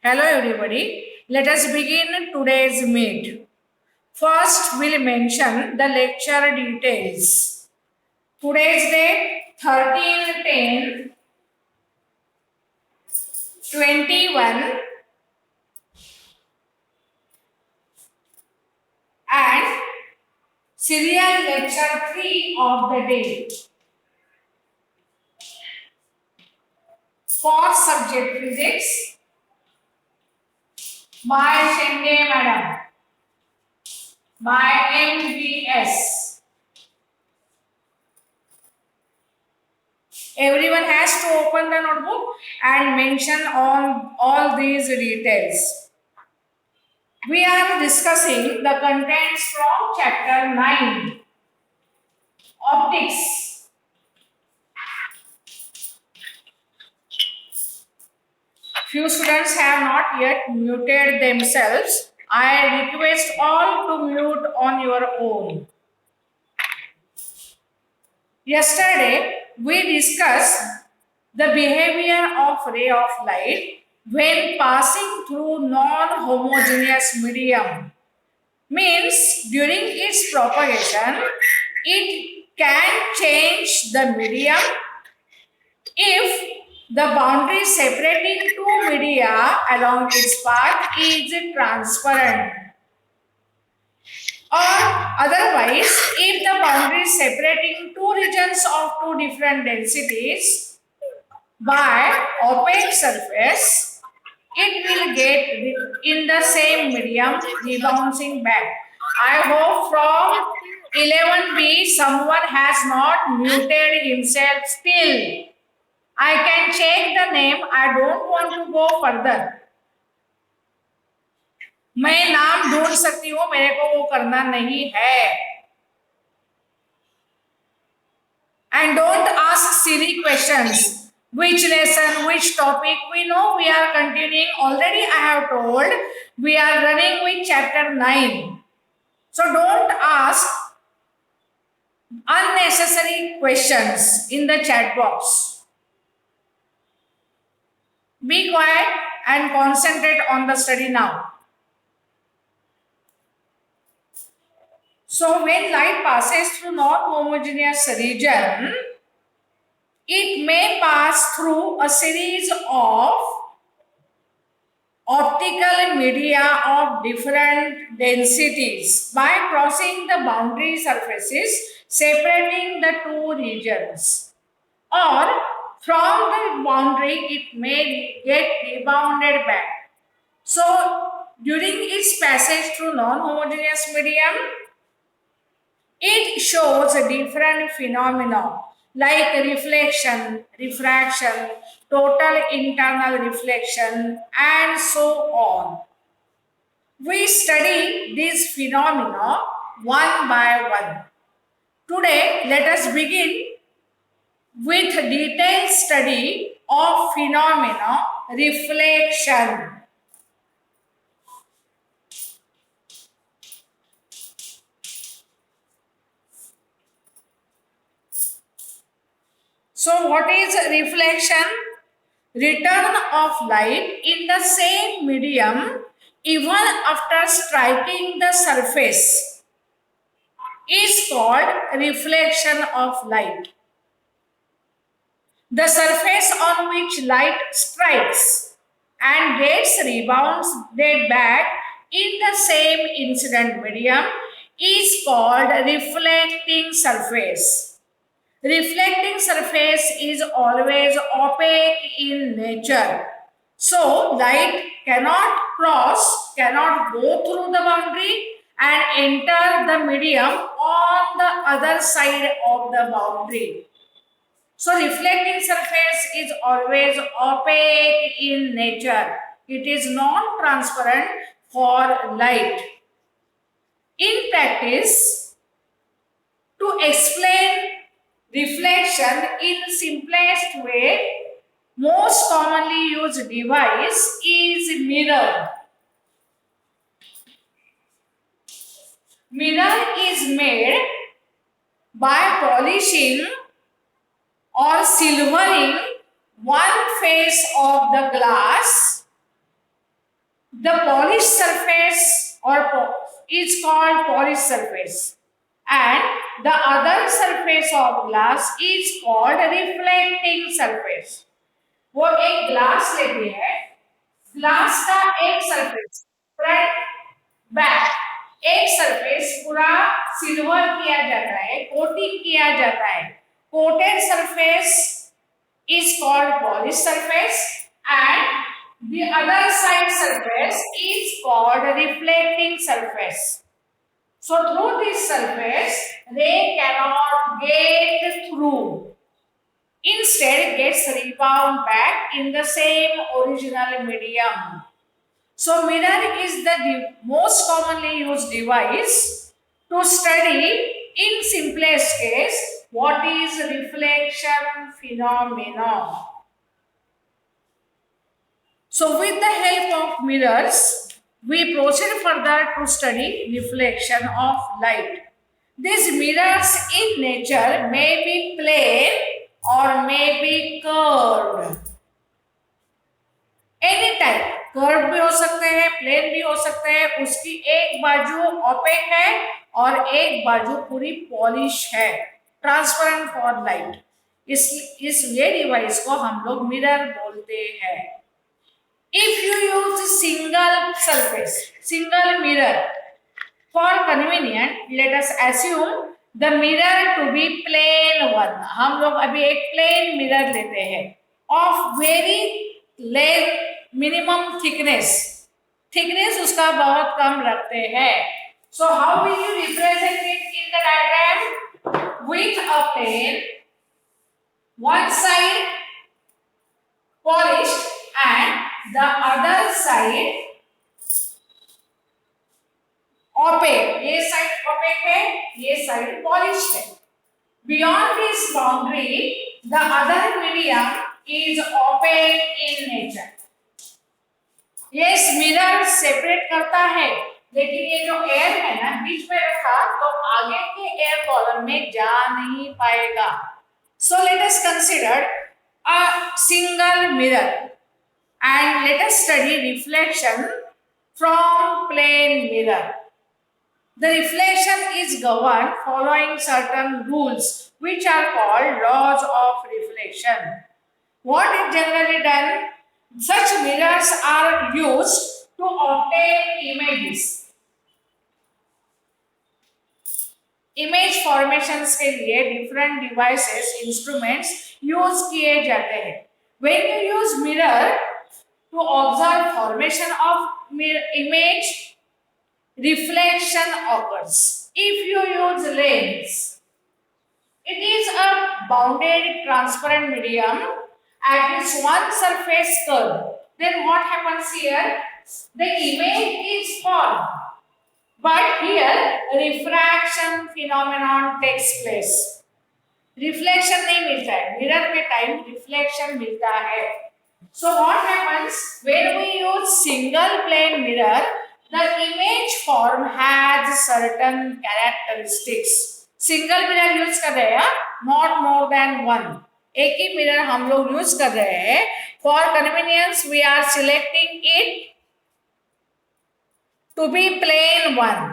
Hello everybody. Let us begin today's meet. First, we'll mention the lecture details. Today's date 13/10/21 and serial lecture 3 of the day. For subject physics by Shende Madam, by MVS. Everyone has to open the notebook and mention on all these details. We are discussing the contents from chapter 9, Optics. Few students have not yet muted themselves. I request all to mute on your own. Yesterday, we discussed the behavior of ray of light when passing through non-homogeneous medium. Means during its propagation, it can change the medium if the boundary separating two media along its path is transparent. Or otherwise, if the boundary separating two regions of two different densities by opaque surface, it will get in the same medium rebouncing back. I hope from 11B someone has not muted himself still. I can check the name. I don't want to go further. मैं नाम ढूंढ सकती हूँ, मेरे को वो करना नहीं है. And don't ask silly questions. Which lesson, which topic? We know we are continuing. Already I have told we are running with chapter 9. So don't ask unnecessary questions in the chat box. Be quiet and concentrate on the study now. So when light passes through non-homogeneous region, it may pass through a series of optical media of different densities by crossing the boundary surfaces separating the two regions. Or from the boundary, it may get rebounded back. So during its passage through non-homogeneous medium, it shows a different phenomena like reflection, refraction, total internal reflection, and so on. We study these phenomena one by one. Today, let us begin with detailed study of phenomena reflection. So what is reflection? Return of light in the same medium even after striking the surface is called reflection of light. The surface on which light strikes and gets rebounded back in the same incident medium is called reflecting surface. Reflecting surface is always opaque in nature. So light cannot go through the boundary and enter the medium on the other side of the boundary. So reflecting surface is always opaque in nature. It is non-transparent for light. In practice, to explain reflection in simplest way, most commonly used device is mirror. Mirror is made by polishing or silvering one face of the glass The polished surface is called polished surface, and the other surface of glass is called reflecting surface. वो एक glass लेती है, glass का एक surface front back एक surface पूरा silver किया जाता है, कोटिंग किया जाता है. Coated surface is called polished surface and the other side surface is called reflecting surface. So through this surface ray cannot get through, instead gets rebound back in the same original medium. So mirror is the most commonly used device to study in simplest case what is reflection phenomenon. So with the help of mirrors, we proceed further to study reflection of light. These mirrors in nature may be plain or may be curved. Any type, curve भी हो सकते हैं, plane भी हो सकते हैं. उसकी एक बाजू ओपेक है और एक बाजू पूरी पॉलिश है, ट्रांसपेरेंट फॉर लाइट. इसलिए डिवाइस को हम लोग मिरर बोलते हैं. If you use single surface, single mirror for convenient, let us assume the mirror to be plane one. हम लोग अभी एक प्लेन मिरर लेते हैं of very less minimum thickness उसका बहुत कम रखते हैं. So how will you represent it in the diagram? With a plane, one side polished and the other side opaque. ये साइड opaque है, ये साइड polished है. Beyond this boundary, the other medium is opaque in nature. Yes, mirror separate करता है, लेकिन ये जो air है ना बीच में रखा तो आगे के एयर कॉलम में जा नहीं पाएगा. So let us consider a single mirror and let us study reflection from plane mirror. The reflection is governed following certain rules which are called laws of reflection. What is generally done? Such mirrors are used to obtain images. Image formations के लिए different devices, instruments use किए जाते हैं. When you use mirror to observe formation of image, reflection occurs. If you use lens, it is a bounded transparent medium at its one surface curve. Then what happens here? The image is formed. But here refraction phenomenon takes place. Reflection नहीं मिलता है, mirror के time reflection मिलता है. So what happens when we use single plane mirror? The image form has certain characteristics. Single mirror use कर रहे हैं, not more than one. एक ही मिरर हम लोग यूज कर रहे हैं. For convenience we are selecting it to be plane one.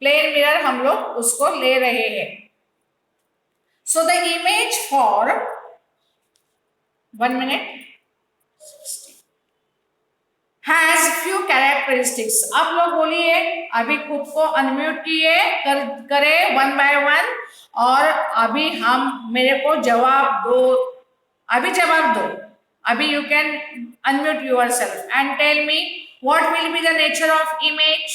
Plane mirror हम लोग उसको ले रहे हैं. So the image for 1 minute has few characteristics. आप लोग बोलिए, अभी खुद को अनम्यूट किए करें वन बाय वन, और अभी हम मेरे को जवाब दो. अभी जवाब दो. अभी you can unmute yourself and tell me what will be the nature of image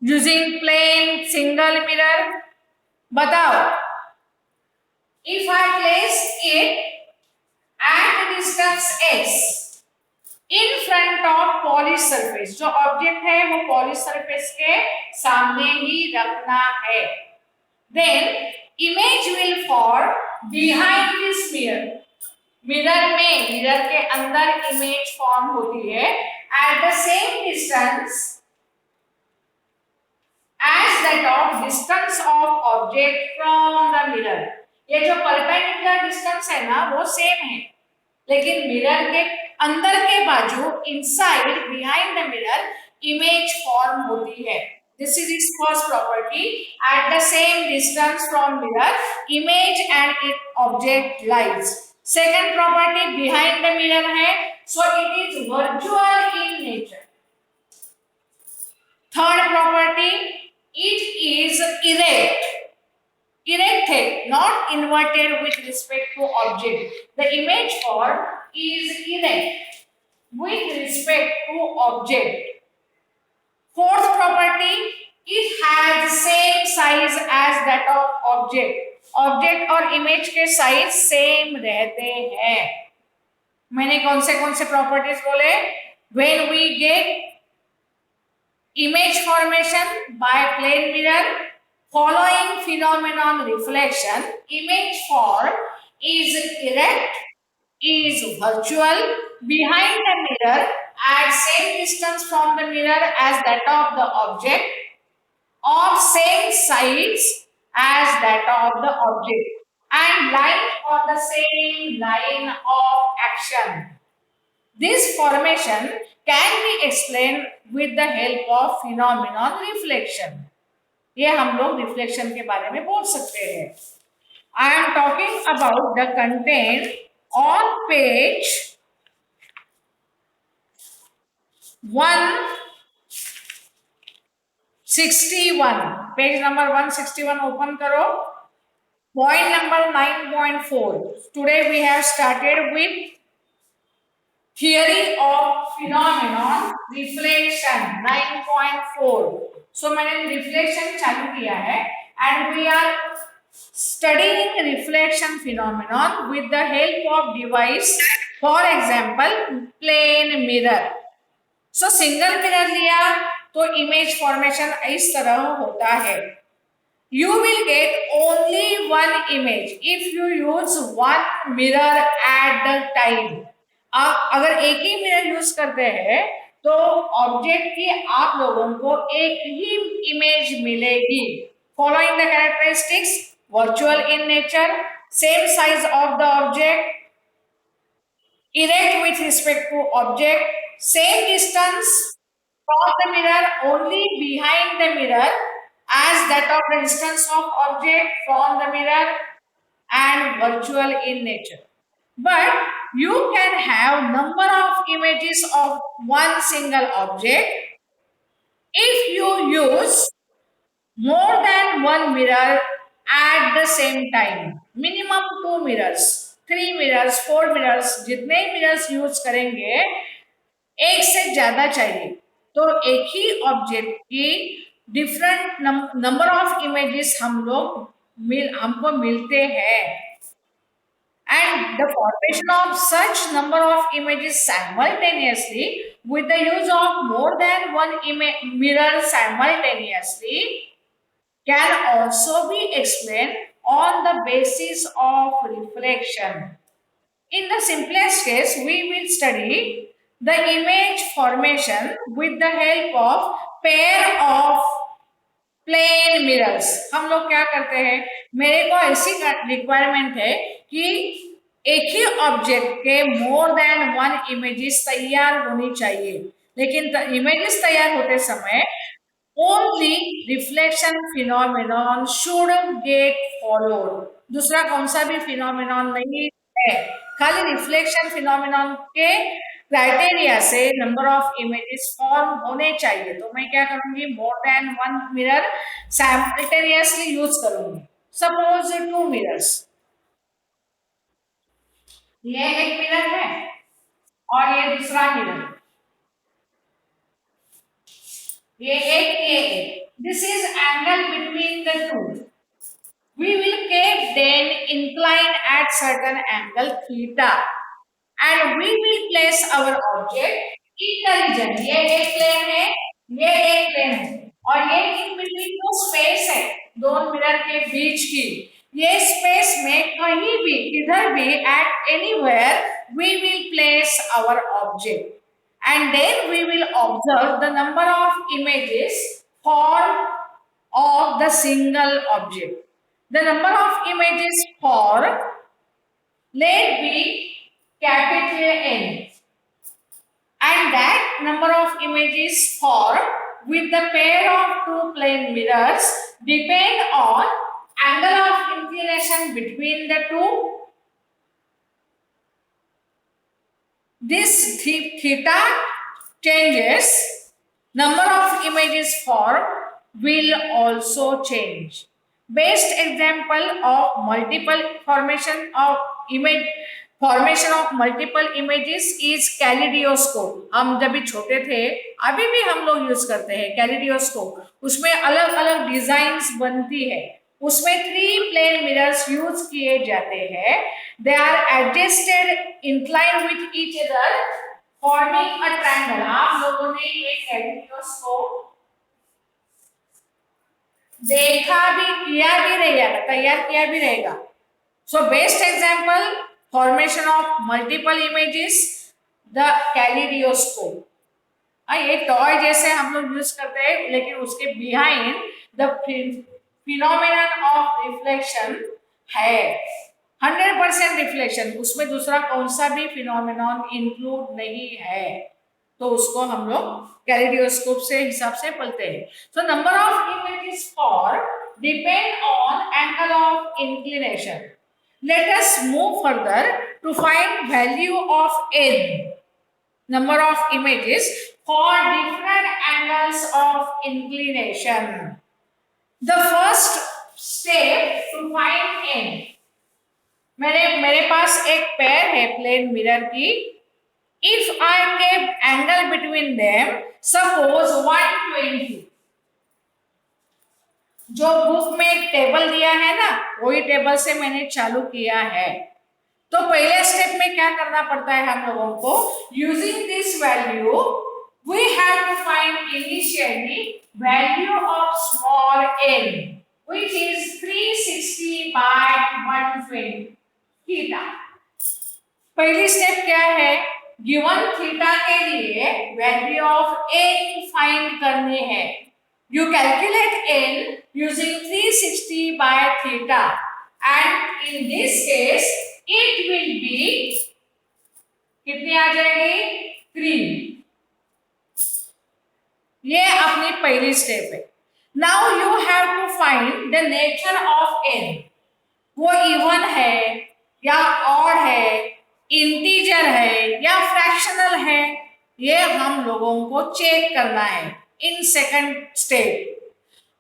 using plain single mirror. बताओ. If I place it at the distance x in front of polished surface, जो object है वो polish surface के सामने ही रखना है, then image will fall behind this mirror. Mirror में, mirror के अंदर इमेज फॉर्म होती है at the same distance as that of distance of object from the mirror. ये जो परपेंडिकुलर डिस्टेंस है ना वो सेम है, लेकिन मिरर के अंदर के बाजू inside behind the mirror image form होती है. This is its first property. At the same distance from mirror image and it object lies. Second property behind the mirror है, so it is virtual in nature. Third property, it is erect. Erect है, not inverted with respect to object. The image form is erect with respect to object. Fourth property, it has same size as that of object. Object और image के size same रहते हैं. मैंने कौन से properties बोले? When we get image formation by plane mirror following phenomenon reflection, image form is erect, is virtual, behind the mirror at same distance from the mirror as that of the object, of same size as that of the object, and lying on the same line of action. This formation can be explained with the help of phenomenon reflection. ये हम लोग reflection के बारे में बोल सकते हैं. I am talking about the content on page 161. Page number 161 open करो. Point number 9.4. Today we have started with theory of phenomenon reflection 9.4. So मैंने reflection चालू किया है and we are studying reflection phenomenon with the help of device, for example plane mirror. So single mirror लिया तो image formation इस तरह होता है. You will get only one image if you use one mirror at the time. आप अगर एक ही mirror use करते हैं तो ऑब्जेक्ट की आप लोगों को एक ही इमेज मिलेगी. Following the characteristics, virtual in nature, same size of the object, erect with respect to object, same distance from the mirror only behind the mirror as that of the distance of object from the mirror, and virtual in nature. But you can have number of images of one single object if you use more than one mirror at the same time. Minimum 2 mirrors, 3 mirrors, 4 mirrors, जितने mirrors use करेंगे एक से ज्यादा चाहिए तो एक ही object की different number of images हमको मिलते हैं. And the formation of such number of images simultaneously with the use of more than one mirror simultaneously can also be explained on the basis of reflection. In the simplest case, we will study the image formation with the help of pair of plane mirrors. हम लोग क्या करते हैं, मेरे को ऐसी requirement है कि एक ही ऑब्जेक्ट के मोर देन वन इमेजेस तैयार होनी चाहिए, लेकिन इमेजेस तैयार होते समय only reflection phenomenon should get followed. दूसरा कौन सा भी फिनोमेनॉन नहीं है, खाली रिफ्लेक्शन फिनोमेनॉन के क्राइटेरिया से नंबर ऑफ इमेजेस फॉर्म होने चाहिए. तो मैं क्या करूंगी, more than one mirror simultaneously use करूंगी. सपोज 2 मिरर्स, ये एक मिरर है और ये दूसरा मिरर, ये एक. This is angle between the two. We will keep them inclined at certain angle theta and we will place our object in the region. ये एक प्लेन है, ये एक प्लेन है और ये इन बिटवीन जो स्पेस है दोनों मिरर के बीच की, ये स्पेस में कहीं भी किधर भी at anywhere we will place our object and then we will observe the number of images formed of the single object. The number of images formed, let be capital N. and that number of images formed with the pair of two plane mirrors depend on angle of inclination between the two. This theta changes, number of images formed will also change. Best example of multiple formation of multiple images is कैलिडियोस्कोप. हम जब भी छोटे थे, अभी भी हम लोग use करते हैं कैलिडियोस्कोप. उसमें अलग अलग डिजाइन्स बनती है. उसमें 3 प्लेन मिरर्स यूज किए जाते हैं. They are adjusted incline with each other forming a triangle. आप लोगों ने ये कैलिडियोस्कोप देखा भी, किया भी रहेगा, तैयार किया भी रहेगा. So best example formation of multiple images, the kaleidoscope. ये टॉय जैसे हम लोग यूज करते हैं, लेकिन उसके behind the phenomenon of reflection है. 100% रिफ्लेक्शन, उसमें दूसरा कौन सा भी फिनोमेनन इंक्लूड नहीं है, तो उसको हम लोग कैलिडियोस्कोप से हिसाब से बोलते हैं. So number of images for depend on angle of inclination. Let us move further to find value of n, number of images for different angles of inclination. The first step to find n. मेरे पास एक pair है plane mirror की. If I kept angle between them, suppose 120. जो book में एक table दिया है ना, वही टेबल से मैंने चालू किया है. तो पहले स्टेप में क्या करना पड़ता है हम लोगों को? Using this value we have to find initially value of small n, which is 360 by 120 theta. पहली स्टेप क्या है? गिवन थीटा के लिए वैल्यू ऑफ n फाइंड करनी है. You calculate n using 360 by theta, and in this case it will be, कितनी आ जाएगी? 3. ये अपनी पहली स्टेप है. Now you have to find the nature of n. वो इवन है या ऑड है, इंटीजर है या फ्रैक्शनल है, ये हम लोगों को चेक करना है इन सेकंड स्टेप.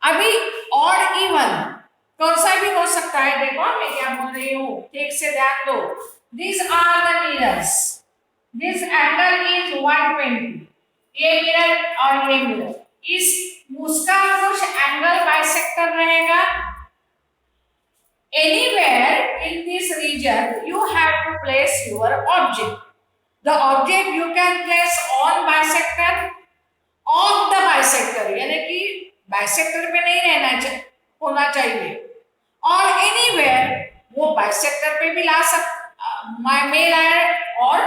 अभी ऑड इवन कौन सा भी हो सकता है. देखो मैं क्या बोल रही हूँ, ठीक से ध्यान दो. These are the mirrors. This angle is 120. ये मिरर और ये मिरर, इस उसका कुछ एंगल बाइसेक्टर रहेगा. Anywhere in this region you have to place your object. The object you can place on bisector, on the bisector, यानी कि bisector पे नहीं रहना होना चाहिए, और एनीवेयर वो बाइसेक्टर पे भी ला may lie और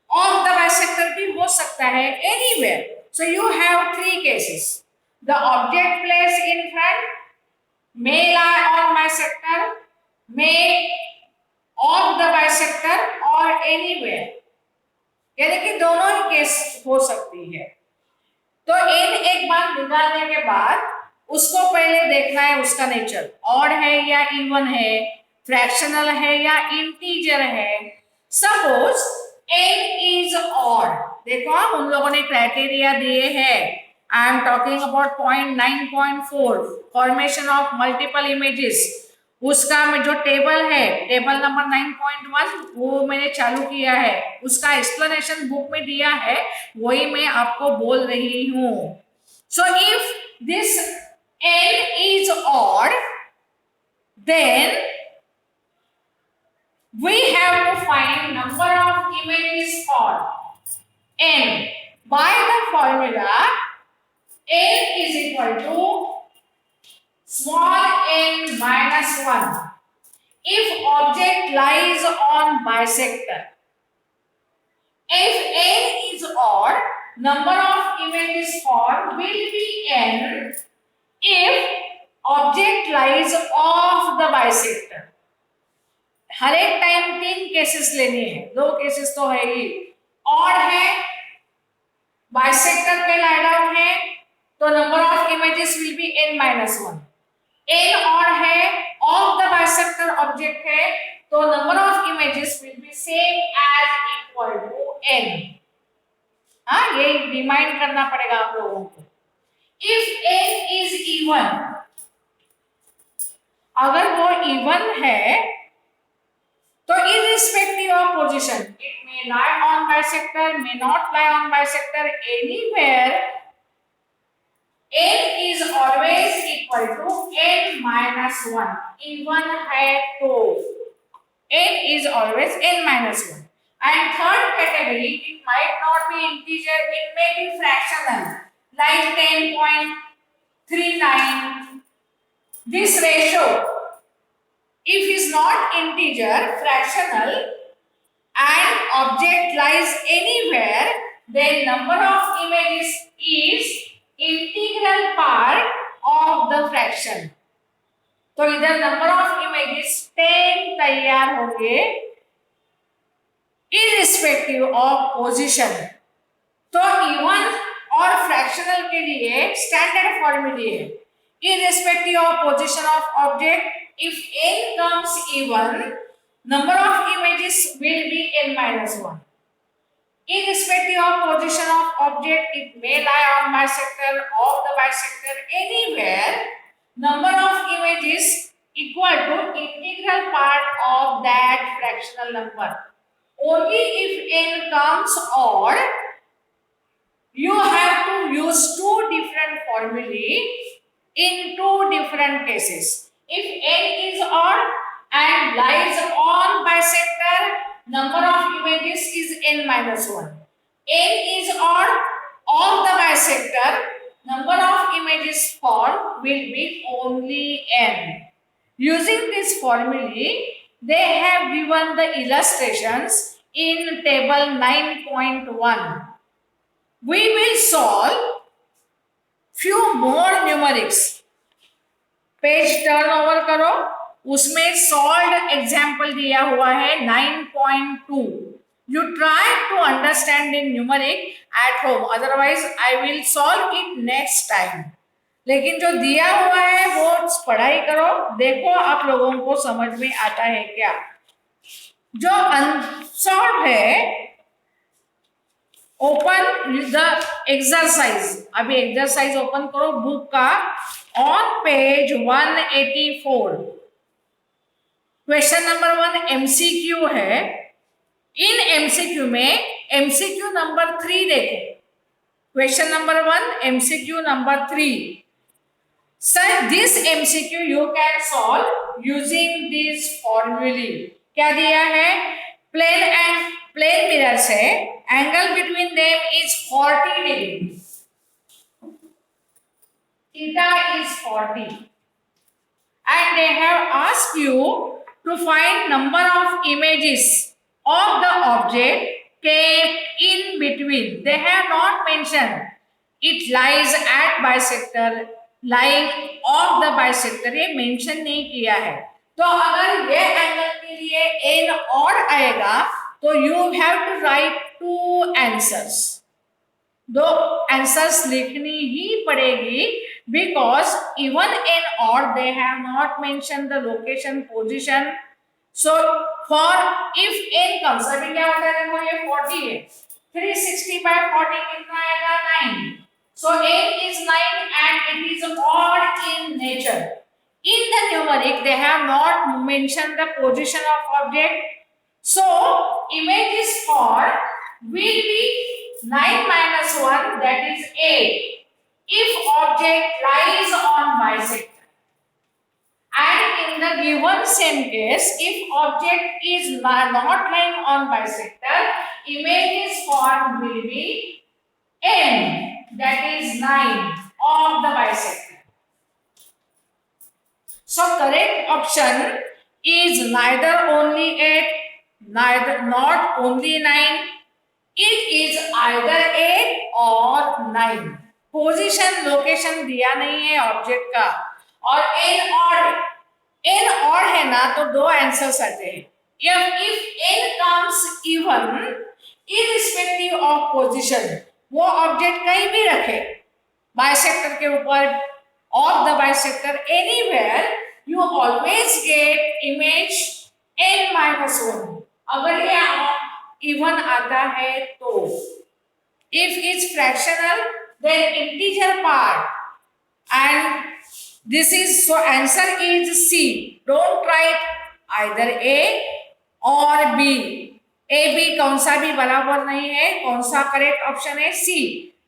ऑन द बाइसेक्टर भी हो सकता है, anywhere. So you have 3 cases. The object place in front may lie on bisector, may on the bisector और anywhere, यानी कि दोनों ही केस हो सकती है. तो n एक बार निकालने के बाद उसको पहले देखना है उसका नेचर, ऑड है या इवन है, फ्रैक्शनल है या इंटीजर है. Suppose n is odd. देखो उन लोगों ने क्राइटेरिया दिए हैं. I am talking about point 9.4 formation of multiple images. उसका में जो टेबल है, टेबल नंबर 9.1, वो मैंने चालू किया है. उसका एक्सप्लेनेशन बुक में दिया है, वही मैं आपको बोल रही हूँ. So if this n is odd, then we have to find number of images for n by the formula n is equal to small n minus 1 if object lies on bisector. If n is odd, number of images formed will be n if object lies off the bisector. हर एक time 3 cases लेने हैं, 2 cases तो है ही. Odd है bisector पे lie down है तो number of images will B n-1. n और है ऑफ द बाइसेक्टर ऑब्जेक्ट है तो number of images will be same as equal to n. हाँ, ये रिमाइंड करना पड़ेगा आप लोगों को. इफ n इज इवन, अगर वो इवन है तो irrespective of position, it may lie on bisector, may not lie on bisector, anywhere n is always equal to n-1. Even है तो n is always n-1. And third category, it might not be integer, it may be fractional, like 10.39. This ratio, if is not integer, fractional, and object lies anywhere, then number of images is integral part of the fraction. तो इधर number of images 10 तैयार होंगे irrespective of position. तो even और fractional के लिए standard फॉर्मूले है irrespective of position of object. If n comes even, number of images will be n-1. Irrespective of position of object, it may lie on bisector, of the bisector, anywhere. Number of images equal to integral part of that fractional number. Only if n comes odd, you have to use two different formulae in two different cases. If n is odd and lies on bisector, number of images is n-1. n is odd of the bisector, number of images formed will be only n. Using this formulae, they have given the illustrations in table 9.1. We will solve few more numerics. Page turn over करो, उसमें solved example दिया हुआ है 9.2. You try to understand in numeric at home, otherwise I will solve it next time. लेकिन जो दिया हुआ है वो पढ़ाई करो, देखो आप लोगों को समझ में आता है क्या. जो अनसॉल्व है, ओपन द एक्सरसाइज. अभी एक्सरसाइज ओपन करो बुक का on page 184. Question number 1 MCQ है. इन एमसीक्यू में एमसीक्यू नंबर 3 देखो. Question number 1 MCQ number 3. Sir this MCQ you can solve using this फॉर्मूले. क्या दिया है? प्लेन मिरर से angle between them is 40 degrees. Theta is 40. And they have asked you to find number of images of the object kept in between. They have not mentioned it lies at bisector, lying off the bisector. ये mention नहीं किया है. तो अगर ये angle के लिए n odd आएगा तो you have to write 2 answers. 2 answers लिखनी ही पड़ेगी because even in odd they have not mention the location position. So for if n comes, अभी क्या होता है, देखो ये 40 है, 360 by 40 कितना आएगा? 9. सो n is 9 and it is odd in nature. In the numeric they have not mentioned the position of object. So images formed will be 9 minus 1, that is 8. If object lies on bisector. And in the given same case, if object is not lying on bisector, images formed will be n, that is 9 of the bisector. So correct option is neither only 8, neither not only 9. It is either 8 or 9. Position location दिया नहीं है object का. और n odd है ना तो 2 answers आते हैं. if n comes even irrespective of position, वो ऑब्जेक्ट कहीं भी रखे, बाइसेक्टर के ऊपर, of the bisector, anywhere, you always get image n-1 अगर ये इवन आता है तो. If it's fractional, then integer part, and this is, so answer is C. Don't write either A or B. A B कौन सा भी बराबर नहीं है, कौन सा करेक्ट ऑप्शन है? C.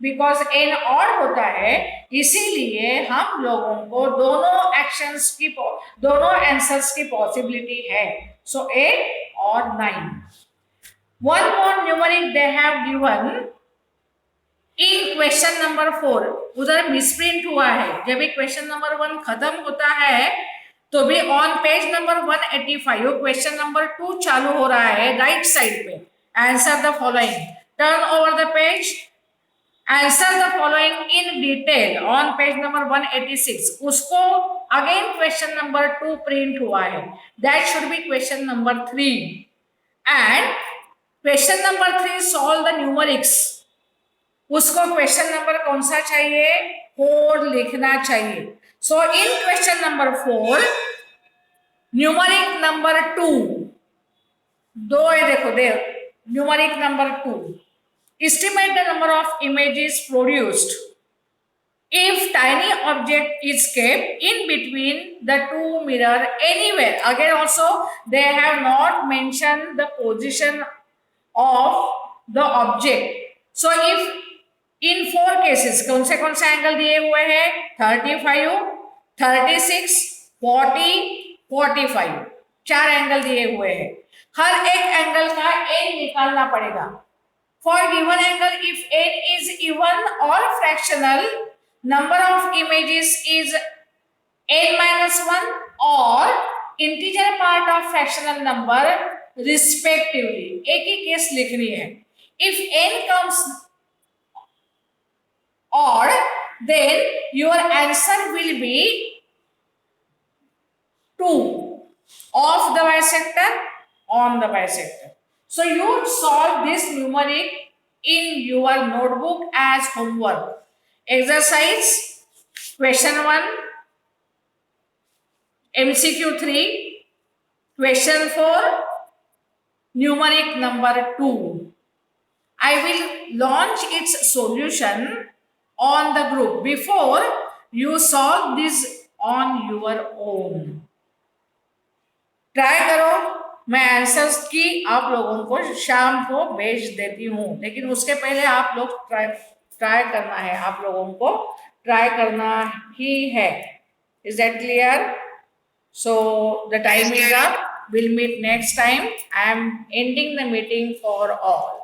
बिकॉज n ऑड होता है, इसीलिए हम लोगों को दोनों एक्शंस की, दोनों आंसर्स की पॉसिबिलिटी है. सो 8 और 9. One more numeric they have given in question number 4. उधर मिसप्रिंट हुआ है. जब भी क्वेश्चन नंबर 1 खत्म होता है तो भी on page number 185 question number 2 चालू हो रहा है राइट साइड पे. Answer the following, turn over the page, answer the following in detail on page number 186. उसको अगेन क्वेश्चन नंबर 2 प्रिंट हुआ है. That should be question number 3. And question number 3 solve the numerics. उसको question number कौन सा चाहिए? 4 लिखना चाहिए. सो इन question number 4 numeric number 2 दो है, देखो दे numeric number 2. Estimate the number of images produced if tiny object is kept in between the two mirror anywhere. Again also they have not mentioned the position of the object. So if in 4 cases कौन से angle दिए हुए हैं? 35, 36, 40, 45, 4 angle दिए हुए हैं. हर एक angle का n निकालना पड़ेगा. For given angle, if n is even or fractional, number of images is n-1 or integer part of fractional number respectively. एक ही केस लिखनी है. If n comes odd, then your answer will be 2 of the bisector on the bisector. So you solve this numeric in your notebook as homework. Exercise question 1, MCQ 3, question 4, numeric number 2. I will launch its solution on the group before you solve this on your own. Try करो. मैं answers की आप लोगों को शाम को भेज देती हूँ, लेकिन उसके पहले आप लोग ट्राई करना है. आप लोगों को ट्राई करना ही है. Is that clear? So the time is up. Will meet next time. I am ending the meeting for all.